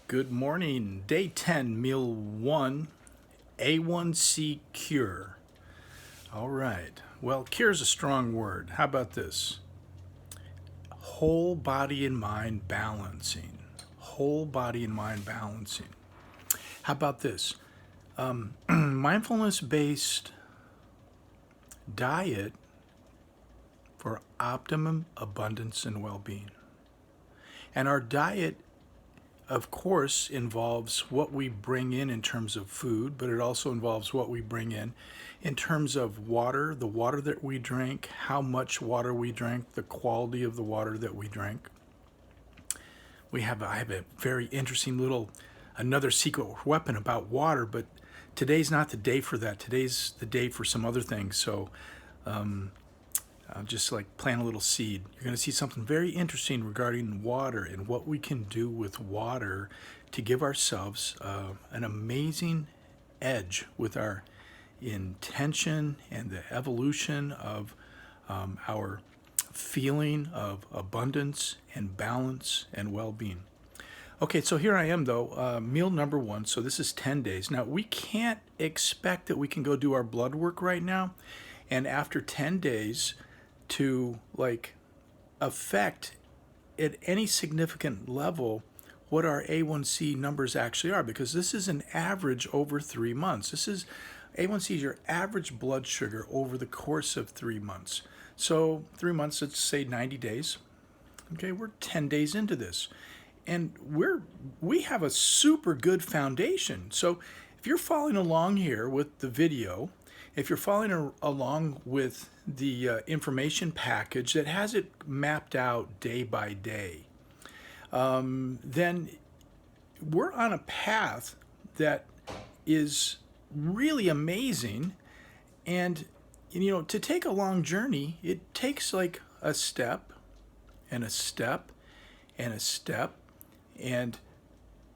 Good morning. Day 10, meal 1, A1C cure. All right. Well, cure is a strong word. How about this? Whole body and mind balancing. Whole body and mind balancing. How about this? Mindfulness based diet for optimum abundance and well being. And our diet, of course, involves what we bring in terms of food, but it also involves what we bring in terms of water, the water that we drink, how much water we drink, the quality of the water that we drink. I have a very interesting little, another secret weapon about water, but today's not the day for that. Today's the day for some other things. So I'll just like plant a little seed. You're going to see something very interesting regarding water and what we can do with water to give ourselves an amazing edge with our intention and the evolution of our feeling of abundance and balance and well-being. Okay, so here I am though, meal number 1. So this is 10 days. Now we can't expect that we can go do our blood work right now, and after 10 days to like affect at any significant level what our A1C numbers actually are, because this is an average over 3 months. This is A1C is your average blood sugar over the course of 3 months. So 3 months, let's say 90 days. Okay, we're 10 days into this. And we have a super good foundation. So if you're following along here with the video, if you're following along with the information package that has it mapped out day by day, then we're on a path that is really amazing. And, to take a long journey, it takes like a step and a step and a step. And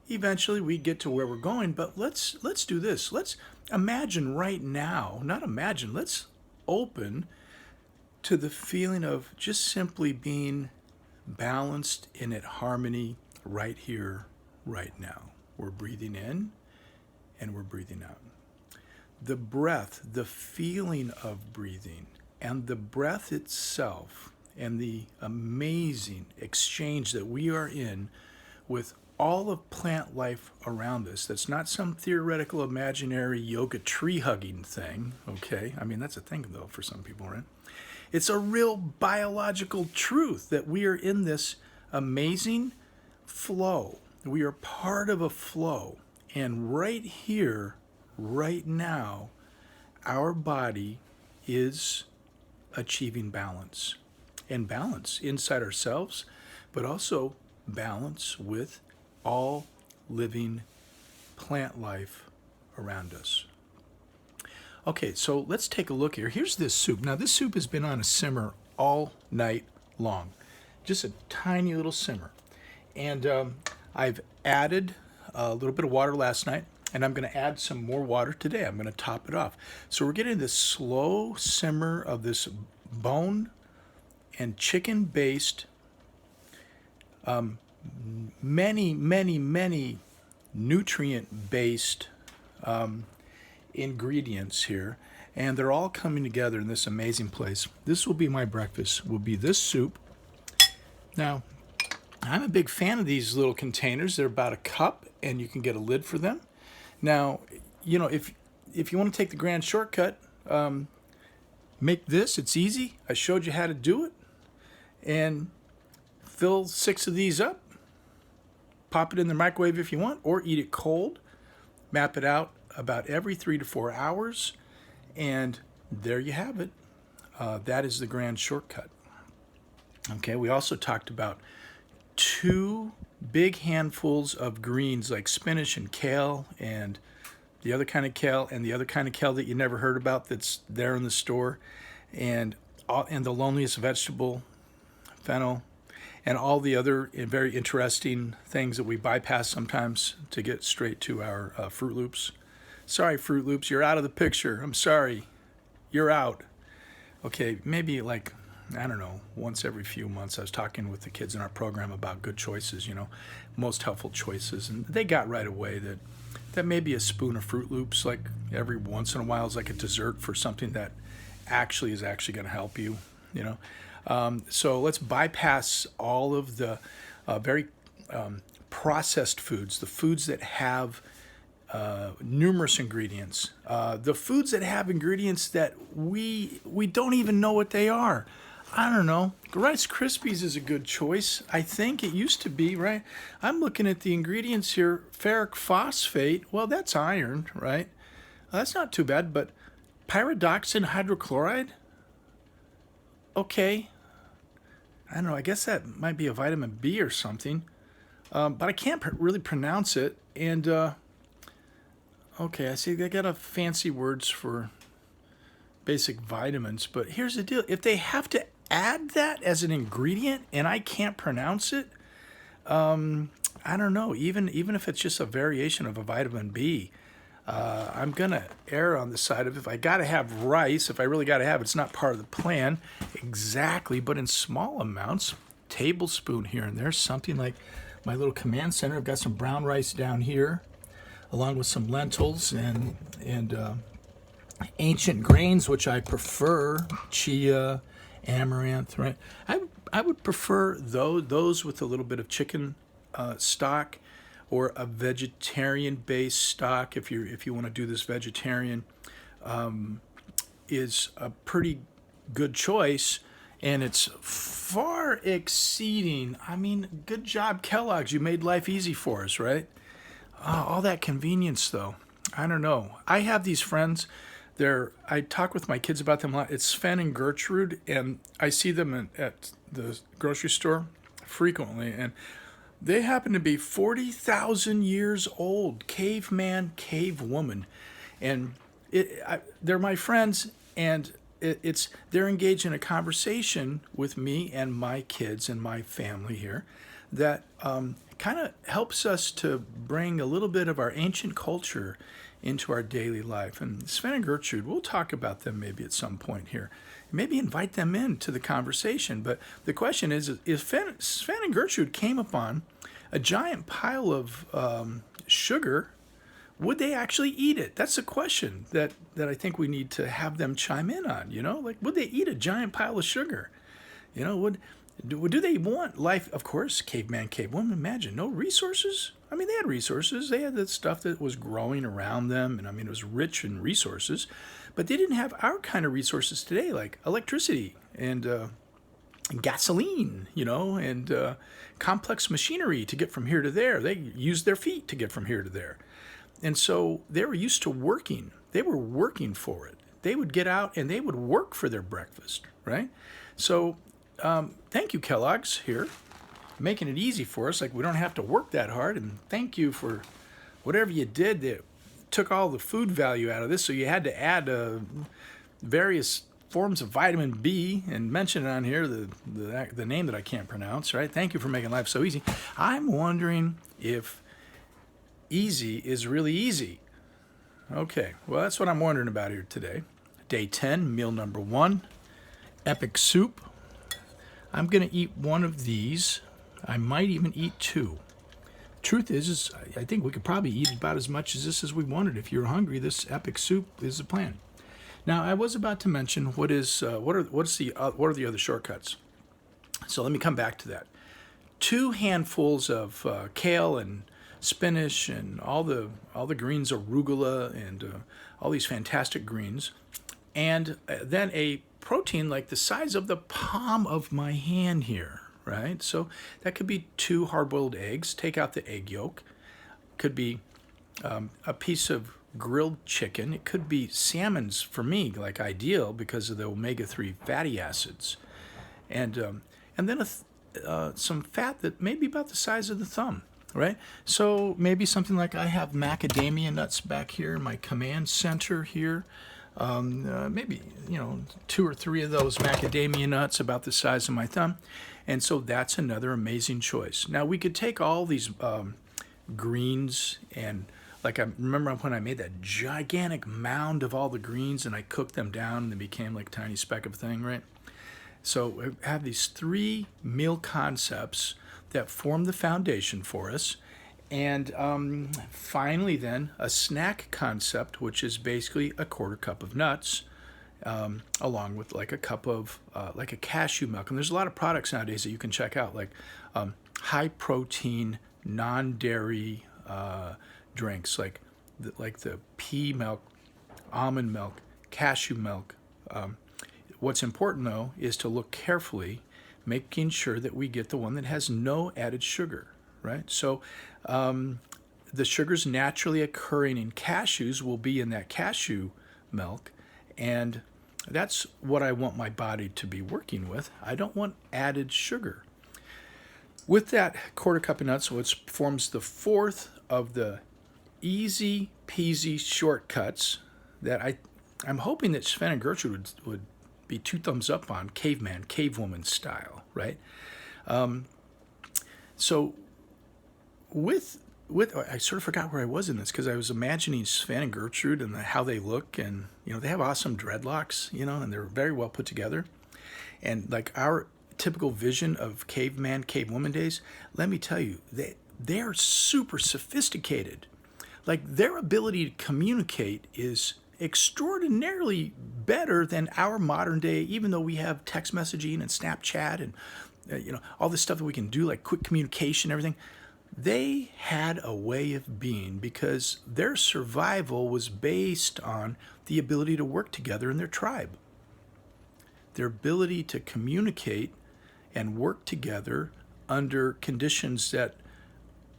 eventually we get to where we're going, but let's do this. Let's imagine right now, not imagine, let's open to the feeling of just simply being balanced and at harmony right here, right now. We're breathing in and we're breathing out. The breath, the feeling of breathing, and the breath itself, and the amazing exchange that we are in with all of plant life around us. That's not some theoretical, imaginary yoga tree hugging thing, okay? I mean, that's a thing, though, for some people, right? It's a real biological truth that we are in this amazing flow. We are part of a flow. And right here, right now, our body is achieving balance. And balance inside ourselves, but also balance with all living plant life around us. Okay, so let's take a look here. Here's this soup. Now, this soup has been on a simmer all night long. Just a tiny little simmer. And I've added a little bit of water last night, and I'm going to add some more water today. I'm going to top it off. So we're getting this slow simmer of this bone and chicken-based many nutrient-based ingredients here, and they're all coming together in this amazing place. This will be my breakfast, will be this soup. Now, I'm a big fan of these little containers. They're about a cup, and you can get a lid for them. Now, if you want to take the grand shortcut, make this. It's easy. I showed you how to do it. And fill 6 of these up. Pop it in the microwave if you want, or eat it cold. Map it out about every 3 to 4 hours. And there you have it. That is the grand shortcut. Okay, we also talked about 2 big handfuls of greens like spinach and kale and the other kind of kale and the other kind of kale that you never heard about that's there in the store, and the loneliest vegetable, fennel, and all the other very interesting things that we bypass sometimes to get straight to our Fruit Loops. Sorry, Fruit Loops, you're out of the picture. I'm sorry. You're out. Okay, maybe like I don't know, once every few months, I was talking with the kids in our program about good choices, most helpful choices. And they got right away that maybe a spoon of Fruit Loops, like every once in a while, is like a dessert for something that actually is actually going to help you. So let's bypass all of the very processed foods, the foods that have numerous ingredients, the foods that have ingredients that we don't even know what they are. I don't know. Rice Krispies is a good choice. I think it used to be, right? I'm looking at the ingredients here. Ferric phosphate. Well, that's iron, right? That's not too bad, but pyridoxine hydrochloride? Okay. I don't know. I guess that might be a vitamin B or something. But I can't really pronounce it. And, okay, I see they got a fancy words for basic vitamins. But here's the deal. If they have to add that as an ingredient and I can't pronounce it, I don't know. Even if it's just a variation of a vitamin B, I'm going to err on the side of if I got to have rice, if I really got to have it, it's not part of the plan exactly, but in small amounts, tablespoon here and there, something like my little command center. I've got some brown rice down here, along with some lentils and ancient grains, which I prefer, chia, amaranth, right? I would prefer those with a little bit of chicken stock, or a vegetarian-based stock. If you want to do this vegetarian, is a pretty good choice, and it's far exceeding. I mean, good job, Kellogg's. You made life easy for us, right? All that convenience, though. I don't know. I have these friends. I talk with my kids about them a lot. It's Sven and Gertrude, and I see them at the grocery store frequently, and they happen to be 40,000 years old, caveman, cave woman, and they're my friends, and they're engaged in a conversation with me and my kids and my family here that kind of helps us to bring a little bit of our ancient culture into our daily life. And Sven and Gertrude, we'll talk about them maybe at some point here. Maybe invite them into the conversation. But the question is if Sven and Gertrude came upon a giant pile of sugar, would they actually eat it? That's a question that I think we need to have them chime in on, Like, would they eat a giant pile of sugar? Do they want life? Of course, caveman, cavewoman, imagine, no resources. I mean, they had resources. They had the stuff that was growing around them, and I mean, it was rich in resources. But they didn't have our kind of resources today, like electricity and gasoline, and complex machinery to get from here to there. They used their feet to get from here to there. And so they were used to working. They were working for it. They would get out and they would work for their breakfast, right? So thank you, Kellogg's, here, making it easy for us. Like, we don't have to work that hard. And thank you for whatever you did that took all the food value out of this. So you had to add various forms of vitamin B and mention it on here, the name that I can't pronounce, right? Thank you for making life so easy. I'm wondering if easy is really easy. Okay, well, that's what I'm wondering about here today. Day 10, meal number 1, epic soup. I'm going to eat one of these. I might even eat 2. Truth is I think we could probably eat about as much as this as we wanted. If you're hungry, this epic soup is the plan. Now, I was about to mention what are the other shortcuts. So let me come back to that. 2 handfuls of kale and spinach and all the greens, arugula, and all these fantastic greens, and then a protein like the size of the palm of my hand here, right? So that could be 2 hard-boiled eggs. Take out the egg yolk. Could be a piece of grilled chicken. It could be salmon's, for me, like ideal because of the omega-3 fatty acids, and then some fat that may be about the size of the thumb, right? So maybe something like I have macadamia nuts back here in my command center here. Maybe 2 or 3 of those macadamia nuts about the size of my thumb, and so that's another amazing choice. Now we could take all these greens, and like I remember when I made that gigantic mound of all the greens and I cooked them down and they became like a tiny speck of thing, right? So we have these three meal concepts that form the foundation for us. And finally, then, a snack concept, which is basically a quarter cup of nuts, along with like a cup of like a cashew milk. And there's a lot of products nowadays that you can check out, like high protein, non-dairy drinks, like the pea milk, almond milk, cashew milk. What's important though is to look carefully, making sure that we get the one that has no added sugar, right? So the sugars naturally occurring in cashews will be in that cashew milk, and that's what I want my body to be working with. I don't want added sugar. With that quarter cup of nuts, which forms the fourth of the easy peasy shortcuts that I'm hoping that Sven and Gertrude would be two thumbs up on, caveman, cavewoman style, right? So with I sort of forgot where I was in this because I was imagining Sven and Gertrude and how they look, and they have awesome dreadlocks, and they're very well put together, and like our typical vision of caveman, cavewoman days. Let me tell you, they are super sophisticated. Like their ability to communicate is extraordinarily better than our modern day, even though we have text messaging and Snapchat and all this stuff that we can do, like quick communication and everything. They had a way of being because their survival was based on the ability to work together in their tribe. Their ability to communicate and work together under conditions that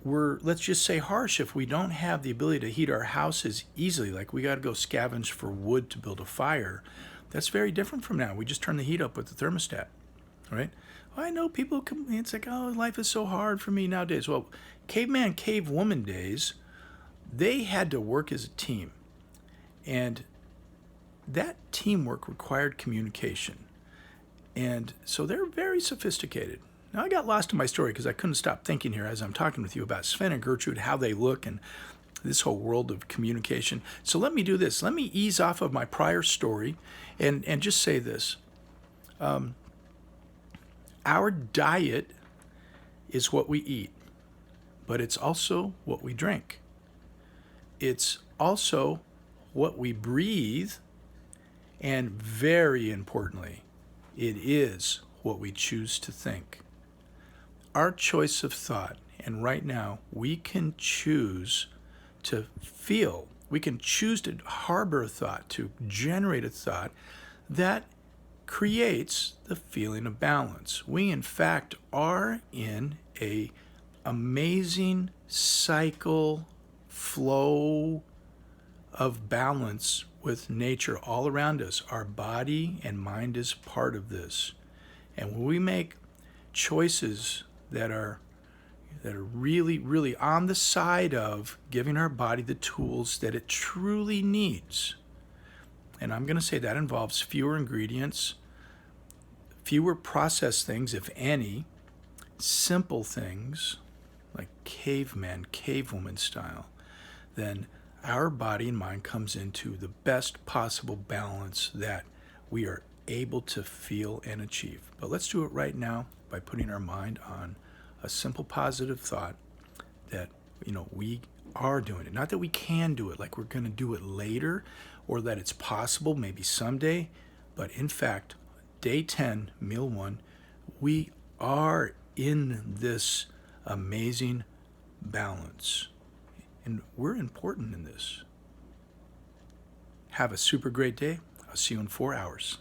were, let's just say, harsh. If we don't have the ability to heat our houses easily, like we got to go scavenge for wood to build a fire, that's very different from now. We just turn the heat up with the thermostat, right? Well, I know people it's like, oh, life is so hard for me nowadays. Well, caveman, cavewoman days, they had to work as a team. And that teamwork required communication. And so they're very sophisticated. Now, I got lost in my story because I couldn't stop thinking here as I'm talking with you about Sven and Gertrude, how they look, and this whole world of communication. So let me do this. Let me ease off of my prior story and just say this. Our diet is what we eat, but it's also what we drink. It's also what we breathe, and very importantly, it is what we choose to think. Our choice of thought, and right now we can choose to feel, we can choose to harbor a thought, to generate a thought that creates the feeling of balance. We in fact are in a amazing cycle flow of balance with nature all around us. Our body and mind is part of this. And when we make choices that are really, really on the side of giving our body the tools that it truly needs, and I'm going to say that involves fewer ingredients, fewer processed things, if any, simple things like caveman, cavewoman style, then our body and mind comes into the best possible balance that we are able to feel and achieve. But let's do it right now by putting our mind on a simple positive thought that we are doing it. Not that we can do it, like we're going to do it later, or that it's possible maybe someday, but in fact, day 10, meal 1, we are in this amazing balance. And we're important in this. Have a super great day. I'll see you in 4 hours.